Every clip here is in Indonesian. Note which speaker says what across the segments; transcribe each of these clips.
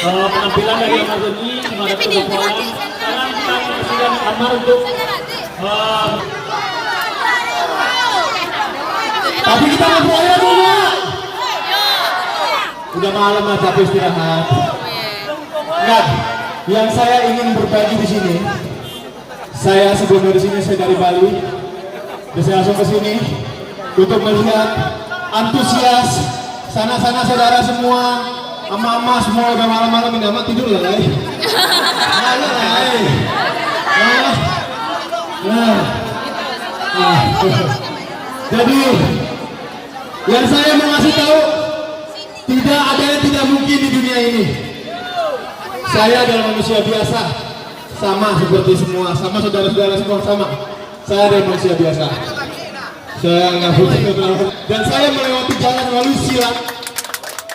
Speaker 1: Penampilan dari Amazoni menghadap ke bola. Sekarang kita menyaksikan Amar untuk tapi kita mau beraya dulu. Udah malam lah, capek istirahat. Nah, yang saya ingin berbagi di sini, saya sebelum dari sini saya dari Bali, dan saya langsung ke sini untuk melihat antusias sana-sana saudara semua, ama-ama semua udah malam-malam ini amat tidur lah, guys. Jadi yang saya mau ngasih tahu, tidak ada yang tidak mungkin di dunia ini. Saya adalah manusia biasa, sama seperti semua, sama saudara-saudara semua sama. Saya adalah manusia biasa. Saya nggak butuh dan saya melewati jalan melalui silat.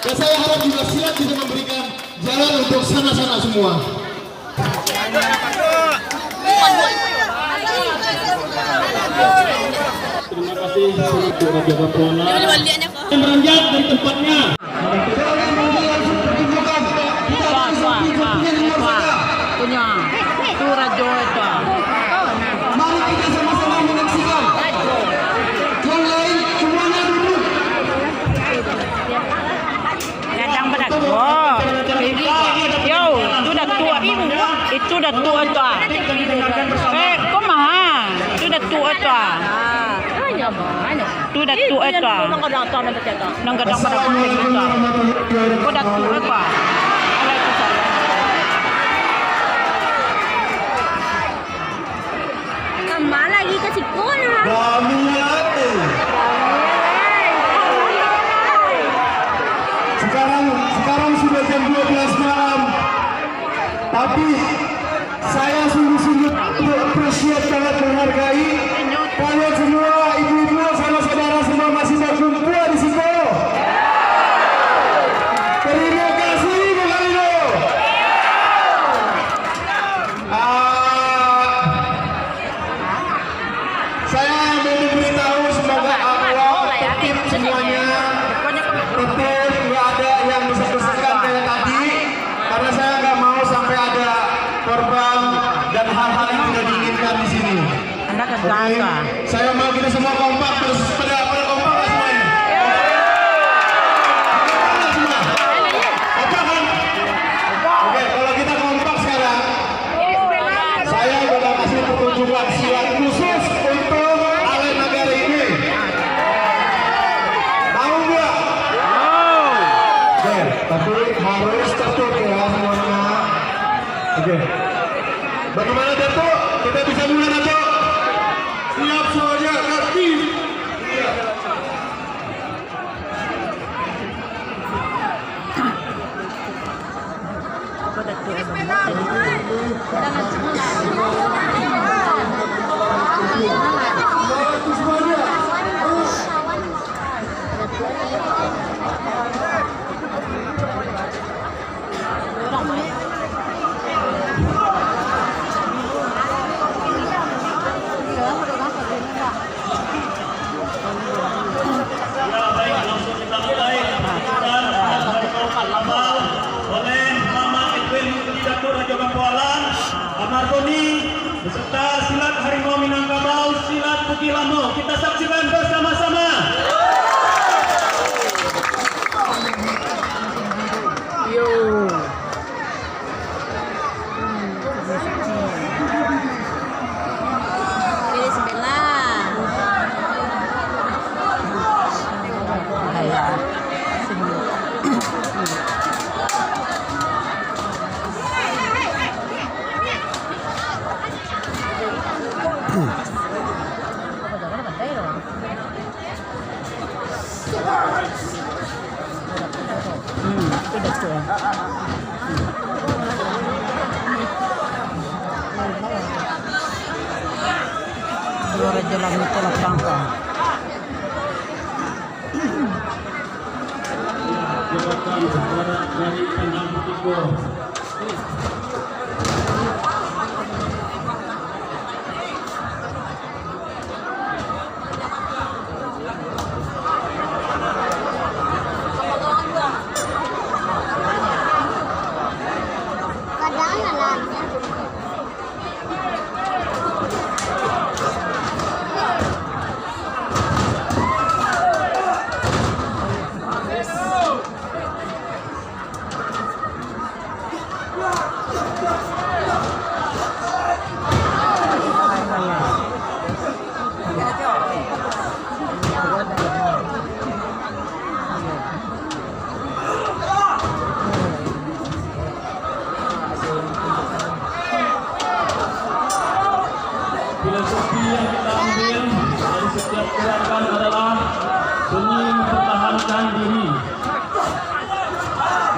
Speaker 1: Dan saya harap juga silat bisa memberikan jalan untuk sana-sana semua. Terima kasih untuk Raja Bapona yang beranjak dari tempatnya.
Speaker 2: Punya itu Rajo itu.
Speaker 3: Mari kita sama-sama menyaksikan. Yang lain semuanya duduk.
Speaker 2: Kadang berat. Oh, yo, itu dah tua tuh. Kau mah, itu dah tua tuh. Itu dah tua tuh. Nang kadang pada kuning itu. Kau dah tua tuh.
Speaker 4: Lagi ke sekolah.
Speaker 3: Sekarang sudah jam 12 malam. Tapi saya sungguh-sungguh appreciate sangat menghargai kalian semua, ibu-ibu sama saudara semua masih berkumpul di situ. Terima kasih Bu Kalino. Saya mau memberitahu semoga Allah tertib semuanya, tertib, nggak ada yang besar-besarkan kayak tadi, karena saya nggak mau sampai ada korban dan hal-hal yang tidak diinginkan di sini. Oke, saya mau kita semua kompak, terus pada kompak lah semuanya. Apa kan? Oke, kalau kita kompak sekarang, saya bakal kasih pertunjukan silat khusus untuk Ale Nagari ini. Mau nggak? Oke, tapi harus tertutup ya semuanya. Oke. Bagaimana Dato? Kita bisa mulai Dato? Siap semuanya, aktif.
Speaker 1: Amardoni beserta silat Harimau Minangkabau, silat Putih Lamau. Kita saksikan bersama-sama.
Speaker 2: Raja Langit telah tangkap.
Speaker 1: mendapatkan suara dari Tanjung Putiko. Filosofi yang kita ambil dari setiap gerakan adalah seni mempertahankan diri,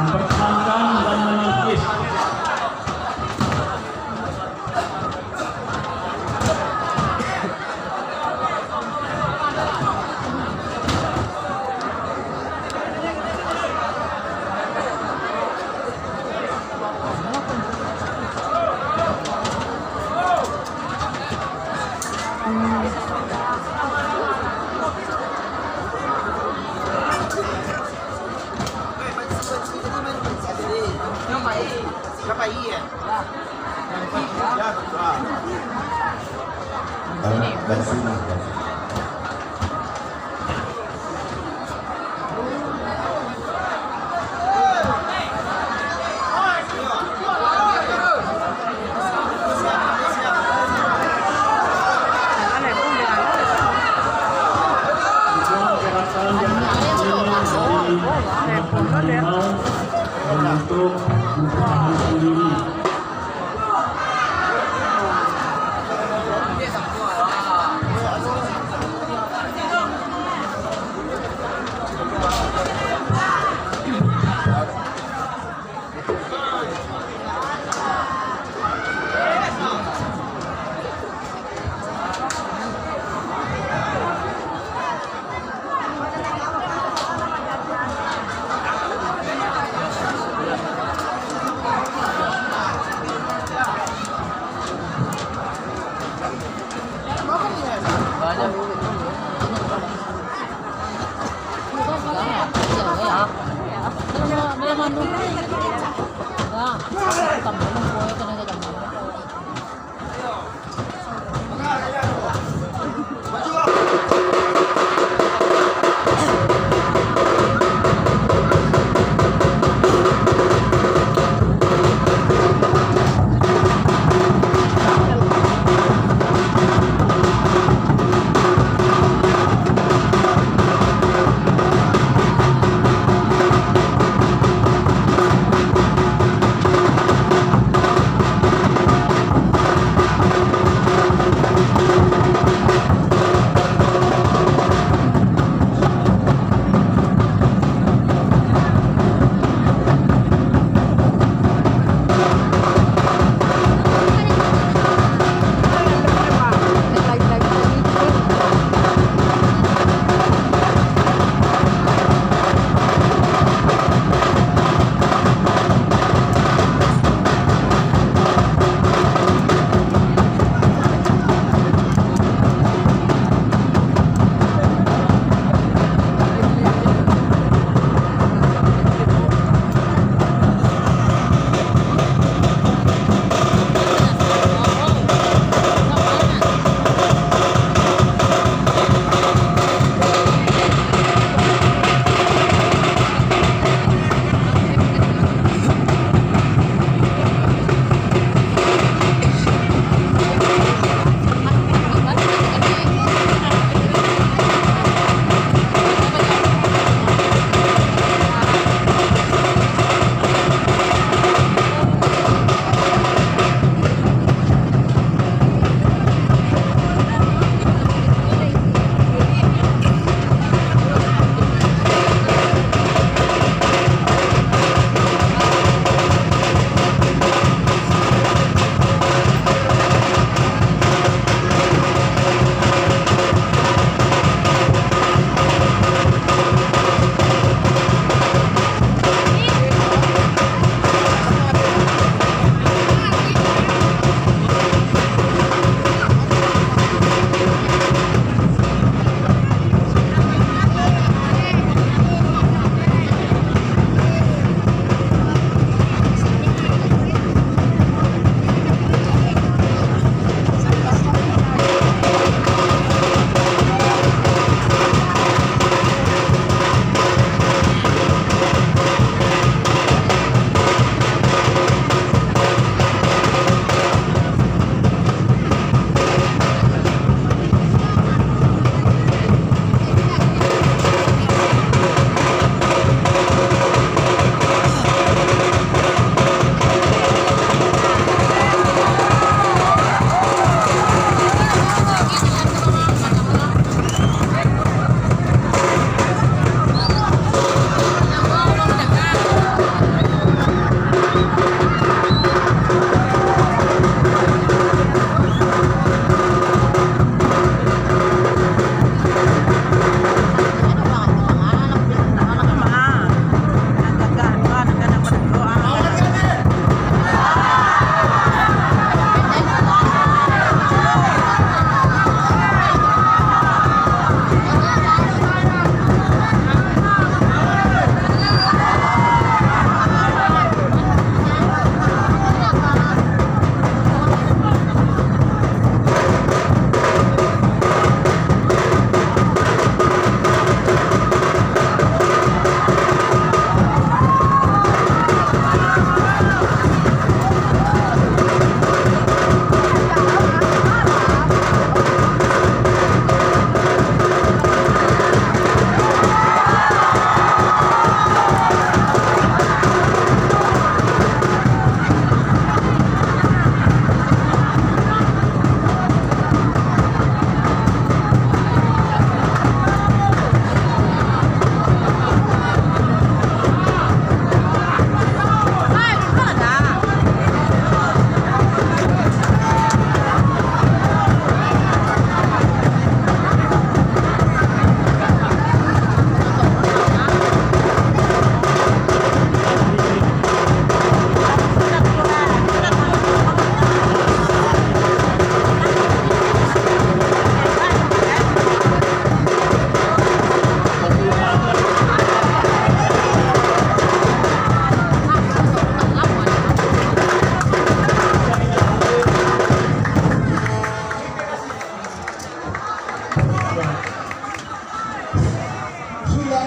Speaker 1: mempertahankan dan menangkis. Untuk mempertahankan diri.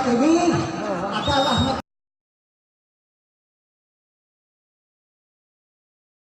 Speaker 5: ini adalah